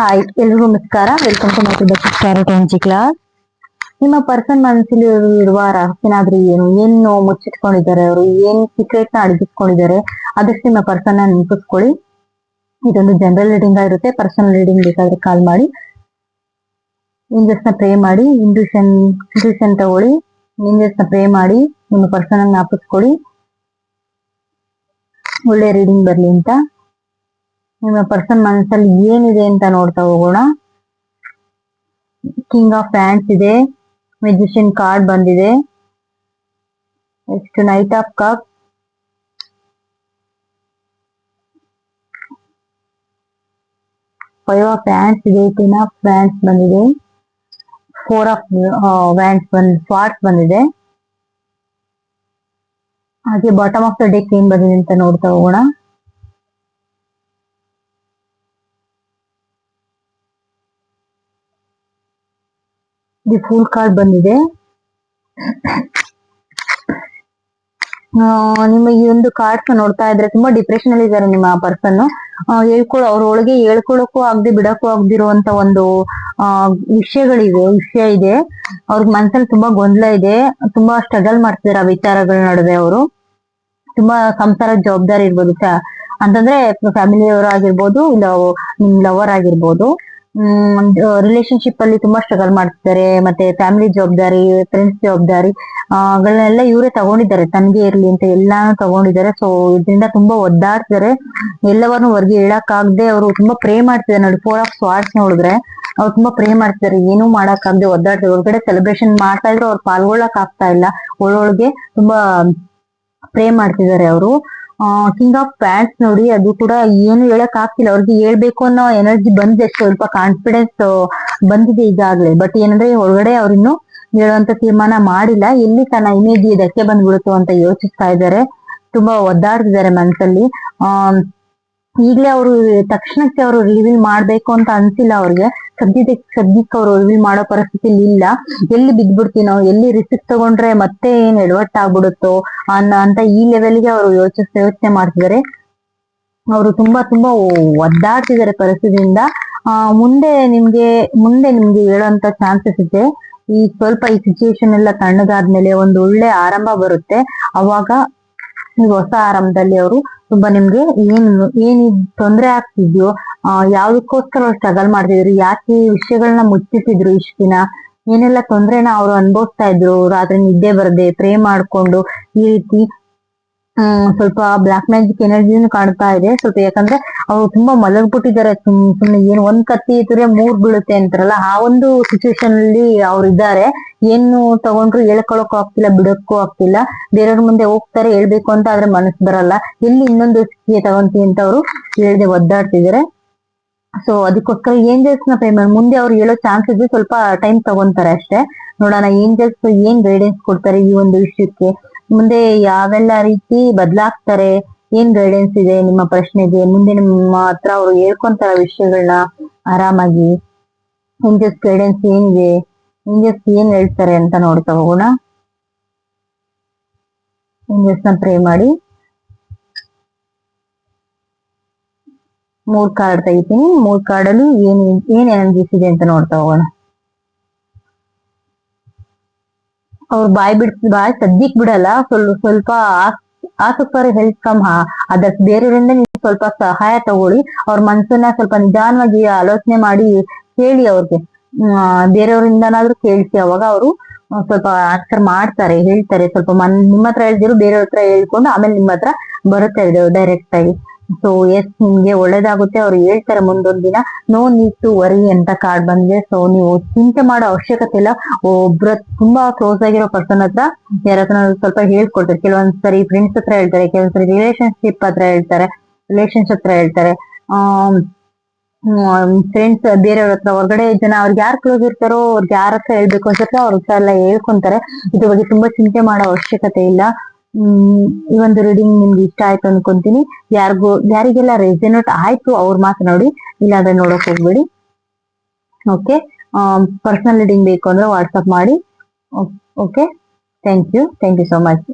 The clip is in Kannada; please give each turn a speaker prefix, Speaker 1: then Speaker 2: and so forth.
Speaker 1: ಹಾಯ್, ಎಲ್ರಿಗೂ ನಮಸ್ಕಾರ. ವೆಲ್ಕಮ್ ಟು ಮೈ ಕ್ಯಾರೆಟ್ ಎನ್ಜಿ ಕ್ಲಾಸ್. ನಿಮ್ಮ ಪರ್ಸನ್ ಮನಸ್ಸಲ್ಲಿ ಇರುವ ರಹಸ್ಯನಾದ್ರೂ ಏನು ಮುಚ್ಚಿಟ್ಕೊಂಡಿದ್ದಾರೆ, ಅವರು ಏನ್ ಸೀಕ್ರೆಟ್ ನ ಅಡಗಿಟ್ಕೊಂಡಿದ್ದಾರೆ, ಅದಕ್ಕೆ ನಿಮ್ಮ ಪರ್ಸನ್ ನ ನೆನಪಿಸ್ಕೊಳ್ಳಿ. ಇದೊಂದು ಜನರಲ್ ರೀಡಿಂಗ್ ಆಗಿರುತ್ತೆ. ಪರ್ಸನಲ್ ರೀಡಿಂಗ್ ಬೇಕಾದ್ರೆ ಕಾಲ್ ಮಾಡಿ, ಏಂಜಲ್ಸ್ ನ ಪ್ರೇ ಮಾಡಿ, ಇಂಟ್ಯೂಷನ್ ತಗೊಳ್ಳಿ, ಏಂಜಲ್ಸ್ ನ ಪ್ರೇ ಮಾಡಿ, ನಿಮ್ಮ ಪರ್ಸನ್ ಅನ್ನ ಜ್ಞಾಪಿಸ್ಕೊಳ್ಳಿ, ಒಳ್ಳೆ ರೀಡಿಂಗ್ ಬರ್ಲಿ ಅಂತ. ನಿಮ್ಮ ಪರ್ಸನ್ ಮನಸ್ಸಲ್ಲಿ ಏನಿದೆ ಅಂತ ನೋಡ್ತಾ ಹೋಗೋಣ. ಕಿಂಗ್ ಆಫ್ ಹ್ಯಾಂಡ್ಸ್ ಇದೆ, ಮ್ಯಾಜಿಷಿಯನ್ ಕಾರ್ಡ್ ಬಂದಿದೆ, next knight of cup, five of hands ಇದೆ, ಟೆನ್ ಆಫ್ ಹ್ಯಾಂಡ್ಸ್ ಬಂದಿದೆ, ಫೋರ್ ಆಫ್ ವ್ಯಾಂಡ್ಸ್ ಸ್ವಾರ್ಡ್ಸ್ ಬಂದಿದೆ. ಹಾಗೆ ಬಾಟಮ್ ಆಫ್ ದ ಡೆಕ್ ಏನ್ ಬಂದಿದೆ ಅಂತ ನೋಡ್ತಾ ಹೋಗೋಣ. ದಿ ಫೂಲ್ ಕಾರ್ಡ್ ಬಂದಿದೆ. ನಿಮ್ಮ ಈ ಒಂದು ಕಾರ್ಡ್ಸ್ ನೋಡ್ತಾ ಇದ್ರೆ ತುಂಬಾ ಡಿಪ್ರೆಷನ್ ಅಲ್ಲಿ ಇದ್ದಾರೆ ನಿಮ್ಮ ಪರ್ಸನ್. ಅವ್ರೊಳಗೆ ಹೇಳ್ಕೊಳಕ್ಕೂ ಆಗದೆ ಬಿಡಕ್ಕೂ ಆಗದಿರುವಂತ ಒಂದು ವಿಷಯ ಇದೆ. ಅವ್ರಿಗೆ ಮನ್ಸಲ್ಲಿ ತುಂಬಾ ಗೊಂದಲ ಇದೆ, ತುಂಬಾ ಸ್ಟ್ರಗಲ್ ಮಾಡ್ತಿದ್ದಾರೆ ಆ ವಿಚಾರಗಳ ನಡುವೆ. ಅವರು ತುಂಬಾ ಸಂಸಾರ ಜವಾಬ್ದಾರಿ ಇರ್ಬೋದು, ಅಂತಂದ್ರೆ ಫ್ಯಾಮಿಲಿಯವರಾಗಿರ್ಬೋದು, ಇಲ್ಲ ನಿಮ್ ಲವರ್ ಆಗಿರ್ಬೋದು. ರಿಲೇಶನ್ಶಿಪ್ ಅಲ್ಲಿ ತುಂಬಾ ಸ್ಟ್ರಗಲ್ ಮಾಡ್ತಿದ್ದಾರೆ. ಮತ್ತೆ ಫ್ಯಾಮಿಲಿ ಜವಾಬ್ದಾರಿ, ಫ್ರೆಂಡ್ಸ್ ಜವಾಬ್ದಾರಿ ಗಳನ್ನೆಲ್ಲ ಇವರೇ ತಗೊಂಡಿದ್ದಾರೆ, ತನ್ಗೆ ಇರ್ಲಿ ಅಂತ ಎಲ್ಲಾನು ತಗೊಂಡಿದ್ದಾರೆ. ಸೊ ಇದರಿಂದ ತುಂಬಾ ಒದ್ದಾಡ್ತಿದ್ದಾರೆ. ಎಲ್ಲವನ್ನೂ ಹೊರಗೆ ಹೇಳಕ್ಕಾಗದೆ ಅವರು ತುಂಬಾ ಪ್ರೇ ಮಾಡ್ತಿದ್ದಾರೆ. ನೋಡಿ, ಫೋರ್ ಆಫ್ ಸ್ವಾರ್ಡ್ಸ್ ನೋಡಿದ್ರೆ ಅವ್ರು ತುಂಬಾ ಪ್ರೇ ಮಾಡ್ತಿದ್ದಾರೆ, ಏನೂ ಮಾಡಕ್ಕಾಗದೆ ಒದ್ದಾಡ್ತಿದ್ದಾರೆ. ಹೊರಗಡೆ ಸೆಲೆಬ್ರೇಷನ್ ಮಾಡ್ತಾ ಇದ್ರು ಅವ್ರು ಪಾಲ್ಗೊಳ್ಳಕ್ ಆಗ್ತಾ ಇಲ್ಲ. ಒಳೊಳಗೆ ತುಂಬಾ ಪ್ರೇ ಮಾಡ್ತಿದ್ದಾರೆ ಅವರು. ಕಿಂಗ್ ಆಫ್ ಪ್ಯಾಂಟ್ಸ್ ನೋಡಿ, ಅದು ಕೂಡ ಏನು ಹೇಳಕ್ ಆಗ್ತಿಲ್ಲ ಅವ್ರಿಗೆ. ಹೇಳ್ಬೇಕು ಅನ್ನೋ ಎನರ್ಜಿ ಬಂದಿದೆ, ಸ್ವಲ್ಪ ಕಾನ್ಫಿಡೆನ್ಸ್ ಬಂದಿದೆ ಈಗಾಗ್ಲೇ. ಬಟ್ ಏನಂದ್ರೆ ಹೊರಗಡೆ ಅವ್ರಿನ್ನು ಹೇಳುವಂತ ತೀರ್ಮಾನ ಮಾಡಿಲ್ಲ. ಎಲ್ಲಿ ತನ್ನ ಇಮೇಜ್ ಧಕ್ಕೆ ಬಂದ್ಬಿಡುತ್ತೋ ಅಂತ ಯೋಚಿಸ್ತಾ ಇದ್ದಾರೆ. ತುಂಬಾ ಒದ್ದಾಡ್ತಿದ್ದಾರೆ ಮನ್ಸಲ್ಲಿ. ಈಗ್ಲೇ ಅವರು ತಕ್ಷಣಕ್ಕೆ ಅವರು ರಿವೀಲ್ ಮಾಡ್ಬೇಕು ಅಂತ ಅನ್ಸಿಲ್ಲ ಅವ್ರಿಗೆ. ಸದ್ಯಕ್ಕೆ ಅವರು ರಿವೀಲ್ ಮಾಡೋ ಪರಿಸ್ಥಿತಿಲಿ ಇಲ್ಲ. ಎಲ್ಲಿ ಬಿದ್ಬಿಡ್ತೀನೋ, ಎಲ್ಲಿ ರಿಸ್ಕ್ ತಗೊಂಡ್ರೆ ಮತ್ತೆ ಏನ್ ಎಡವಟ್ಟಾಗ್ಬಿಡುತ್ತೋ ಅಂತ ಈ ಲೆವೆಲ್ಗೆ ಅವರು ಯೋಚನೆ ಮಾಡ್ತಿದ್ದಾರೆ. ಅವರು ತುಂಬಾ ಒದ್ದಾಡ್ತಿದ್ದಾರೆ ಪರಿಸ್ಥಿತಿಯಿಂದ. ಮುಂದೆ ನಿಮ್ಗೆ ಹೇಳುವಂತ ಚಾನ್ಸಸ್ ಇದೆ. ಈ ಸಿಚುಯೇಷನ್ ಎಲ್ಲ ತಣ್ಣಗಾದ್ಮೇಲೆ ಒಂದು ಒಳ್ಳೆ ಆರಂಭ ಬರುತ್ತೆ. ಅವಾಗ ಈ ಹೊಸ ಆರಂಭದಲ್ಲಿ ಅವರು ತುಂಬಾ ನಿಮ್ಗೆ ಏನ್ ತೊಂದರೆ ಆಗ್ತಿದ್ಯೋ, ಯಾವ್ದಕ್ಕೋಸ್ಕರ ಅವ್ರು ಸ್ಟ್ರಗಲ್ ಮಾಡ್ತಿದ್ರು, ಯಾಕೆ ಈ ವಿಷಯಗಳನ್ನ ಮುಚ್ಚಿಟ್ಟಿದ್ರು ಇಷ್ಟ ದಿನ, ಏನೆಲ್ಲ ತೊಂದ್ರೆನ ಅವ್ರು ಅನುಭವಿಸ್ತಾ ಇದ್ರು, ರಾತ್ರಿ ನಿದ್ದೆ ಬರದೆ ಪ್ರೇ ಮಾಡ್ಕೊಂಡು ಈ ರೀತಿ ಸ್ವಲ್ಪ ಬ್ಲಾಕ್ ಮ್ಯಾಜಿಕ್ ಎನರ್ಜಿನೂ ಕಾಣ್ತಾ ಇದೆ ಸ್ವಲ್ಪ. ಯಾಕಂದ್ರೆ ಅವ್ರು ತುಂಬಾ ಮಲಗ್ಬಿಟ್ಟಿದ್ದಾರೆ. ಸುಮ್ನೆ ಏನು ಒಂದ್ ಕತ್ತಿ ಇದ್ರೆ ಮೂರ್ ಬೀಳುತ್ತೆ ಅಂತಾರಲ್ಲ, ಆ ಒಂದು ಸಿಚುವೇಶನ್ ಅಲ್ಲಿ ಅವ್ರು ಇದ್ದಾರೆ. ಏನು ತಗೊಂಡ್ರು ಹೇಳ್ಕೊಳಕ್ಕೂ ಆಗ್ತಿಲ್ಲ, ಬಿಡಕ್ಕೂ ಆಗ್ತಿಲ್ಲ. ಬೇರೆಯವ್ರ ಮುಂದೆ ಹೋಗ್ತಾರೆ ಹೇಳ್ಬೇಕು ಅಂತ, ಆದ್ರೆ ಮನಸ್ಸು ಬರಲ್ಲ. ಎಲ್ಲಿ ಇನ್ನೊಂದು ಸ್ಥಿತಿಗೆ ತಗೊಂತೀವಿ ಅಂತ ಅವರು ಹೇಳ್ದೆ ಒದ್ದಾಡ್ತಿದ್ದಾರೆ. ಸೊ ಅದಕ್ಕೋಸ್ಕರ ಏಂಜಲ್ಸ್ ನ ಪೇಮೆಂಟ್ ಮುಂದೆ ಅವ್ರು ಹೇಳೋ ಚಾನ್ಸ್ ಇದೆ, ಸ್ವಲ್ಪ ಟೈಮ್ ತಗೊಂತಾರೆ ಅಷ್ಟೇ. ನೋಡೋಣ ಏಂಜಲ್ಸ್ ಏನ್ ಗೈಡೆನ್ಸ್ ಕೊಡ್ತಾರೆ ಈ ಒಂದು ವಿಷಯಕ್ಕೆ, ಮುಂದೆ ಯಾವೆಲ್ಲ ರೀತಿ ಬದಲಾಗ್ತಾರೆ, ಏನ್ ಗೈಡೆನ್ಸ್ ಇದೆ ನಿಮ್ಮ ಪ್ರಶ್ನೆಗೆ, ಮುಂದೆ ನಿಮ್ಮ ಹತ್ರ ಅವ್ರು ಹೇಳ್ಕೊಂತಾರ ವಿಷಯಗಳನ್ನ ಆರಾಮಾಗಿ. ಏಂಜಲ್ಸ್ ಗೈಡೆನ್ಸ್ ಏನಿದೆ, ಏಂಜಲ್ಸ್ ಏನ್ ಹೇಳ್ತಾರೆ ಅಂತ ನೋಡ್ತಾ ಹೋಗೋಣ. ಏಂಜಲ್ಸ್ ನ ಪ್ರೇ ಮಾಡಿ. 3 ಕಾರ್ಡ್ ತೆಗಿತೀನಿ. 3 ಕಾರ್ಡಲ್ಲಿ ಏನ್ ಎನರ್ಜೀಸ್ ಇದೆ ಅಂತ ನೋಡ್ತಾ ಹೋಗೋಣ. ಅವ್ರು ಬಾಯ್ ಸದ್ಯಕ್ ಬಿಡಲ್ಲ. ಸ್ವಲ್ಪ ask for help from others. ಬೇರೆಯವರಿಂದ ನೀವು ಸ್ವಲ್ಪ ಸಹಾಯ ತಗೊಳ್ಳಿ. ಅವ್ರ ಮನ್ಸನ್ನ ಸ್ವಲ್ಪ ನಿಧಾನವಾಗಿ ಆಲೋಚನೆ ಮಾಡಿ ಹೇಳಿ ಅವ್ರಿಗೆ. ಬೇರೆಯವರಿಂದನಾದ್ರೂ ಕೇಳಿಸಿ, ಅವಾಗ ಅವರು ಸ್ವಲ್ಪ ಆನ್ಸರ್ ಮಾಡ್ತಾರೆ, ಹೇಳ್ತಾರೆ. ಸ್ವಲ್ಪ ನಿಮ್ಮ ಹತ್ರ ಹೇಳ್ದಿರು ಬೇರೆಯವ್ರ ಹತ್ರ ಹೇಳ್ಕೊಂಡು ಆಮೇಲೆ ನಿಮ್ಮ ಹತ್ರ ಬರುತ್ತೆ ಡೈರೆಕ್ಟ್ ಆಗಿ. ಸೊ ಎಸ್, ನಿಮ್ಗೆ ಒಳ್ಳೇದಾಗುತ್ತೆ. ಅವ್ರು ಹೇಳ್ತಾರೆ ಮುಂದೊಂದ್ ದಿನ. ನೋ ನೀಡ್ ಟು ವರಿ ಅಂತ ಕಾರ್ಡ್ ಬಂದಿದೆ. ಸೊ ನೀವು ಚಿಂತೆ ಮಾಡೋ ಅವಶ್ಯಕತೆ ಇಲ್ಲ. ಒಬ್ರ ತುಂಬಾ ಕ್ಲೋಸ್ ಆಗಿರೋ ಪರ್ಸನ್ ಹತ್ರ ಯಾರತ್ರ ಸ್ವಲ್ಪ ಹೇಳ್ಕೊಡ್ತಾರೆ. ಕೆಲವೊಂದ್ಸರಿ ಫ್ರೆಂಡ್ಸ್ ಹತ್ರ ಹೇಳ್ತಾರೆ, ಕೆಲವೊಂದ್ಸರಿ ರಿಲೇಶನ್ಶಿಪ್ ಹತ್ರ ಹೇಳ್ತಾರೆ. ಫ್ರೆಂಡ್ಸ್ ಬೇರೆಯವ್ರ ಹತ್ರ, ಹೊರಗಡೆ ಜನ ಅವ್ರಿಗೆ ಯಾರು ಕ್ಲೋಸ್ ಇರ್ತಾರೋ ಅವ್ರಿಗೆ ಯಾರ ಹತ್ರ ಹೇಳ್ಬೇಕು ಅನ್ಸುತ್ತೋ ಅವ್ರ ಹತ್ರ ಎಲ್ಲ ಹೇಳ್ಕೊಂತಾರೆ. ಇದ್ರ ಬಗ್ಗೆ ತುಂಬಾ ಚಿಂತೆ ಮಾಡೋ ಅವಶ್ಯಕತೆ ಇಲ್ಲ. ಈ ಒಂದು ರೀಡಿಂಗ್ ನಿಮ್ಗೆ ಇಷ್ಟ ಆಯ್ತು ಅನ್ಕೊಂತೀನಿ. ಯಾರಿಗೆಲ್ಲ ರೆಸನೇಟ್ ಆಯ್ತು ಅವ್ರು ಮಾತನಾಡಿ, ಇಲ್ಲಾಂದ್ರೆ ನೋಡಕ್ ಹೋಗ್ಬೇಡಿ. ಓಕೆ, ಪರ್ಸನಲ್ ರೀಡಿಂಗ್ ಬೇಕು ಅಂದ್ರೆ ವಾಟ್ಸಪ್ ಮಾಡಿ. Okay, thank you so much.